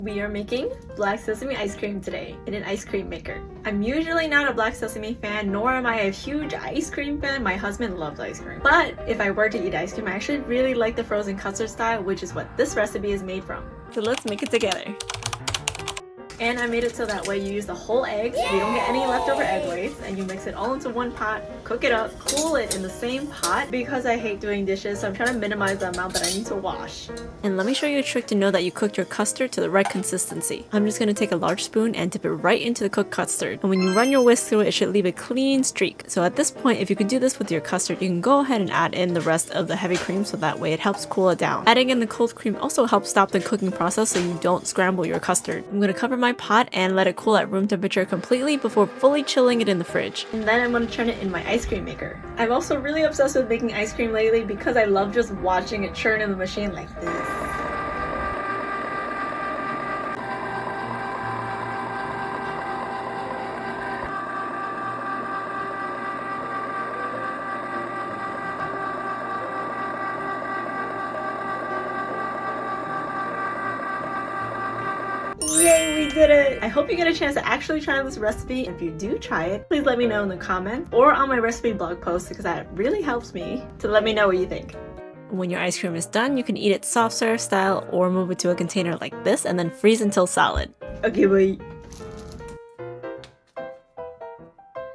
We are making Black Sesame Ice Cream today in an ice cream maker. I'm usually not a Black Sesame fan, nor am I a huge ice cream fan. My husband loves ice cream. But if I were to eat ice cream, I actually really like the frozen custard style, which is what this recipe is made from. So let's make it together. And I made it so that way you use the whole egg, so you don't get any leftover egg whites, and you mix it all into one pot, cook it up, cool it in the same pot. Because I hate doing dishes, so I'm trying to minimize the amount that I need to wash. And let me show you a trick to know that you cooked your custard to the right consistency. I'm just going to take a large spoon and dip it right into the cooked custard. And when you run your whisk through it, it should leave a clean streak. So at this point, if you could do this with your custard, you can go ahead and add in the rest of the heavy cream so that way it helps cool it down. Adding in the cold cream also helps stop the cooking process so you don't scramble your custard. I'm going to cover my pot and let it cool at room temperature completely before fully chilling it in the fridge. And then I'm going to turn it in my ice cream maker. I'm also really obsessed with making ice cream lately because I love just watching it churn in the machine like this. Yay, we did it! I hope you get a chance to actually try this recipe. If you do try it, please let me know in the comments or on my recipe blog post because that really helps me to let me know what you think. When your ice cream is done, you can eat it soft serve style or move it to a container like this and then freeze until solid. Okay, bye!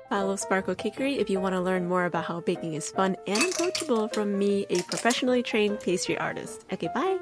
Follow Sparkle Cookery if you want to learn more about how baking is fun and approachable from me, a professionally trained pastry artist. Okay, bye!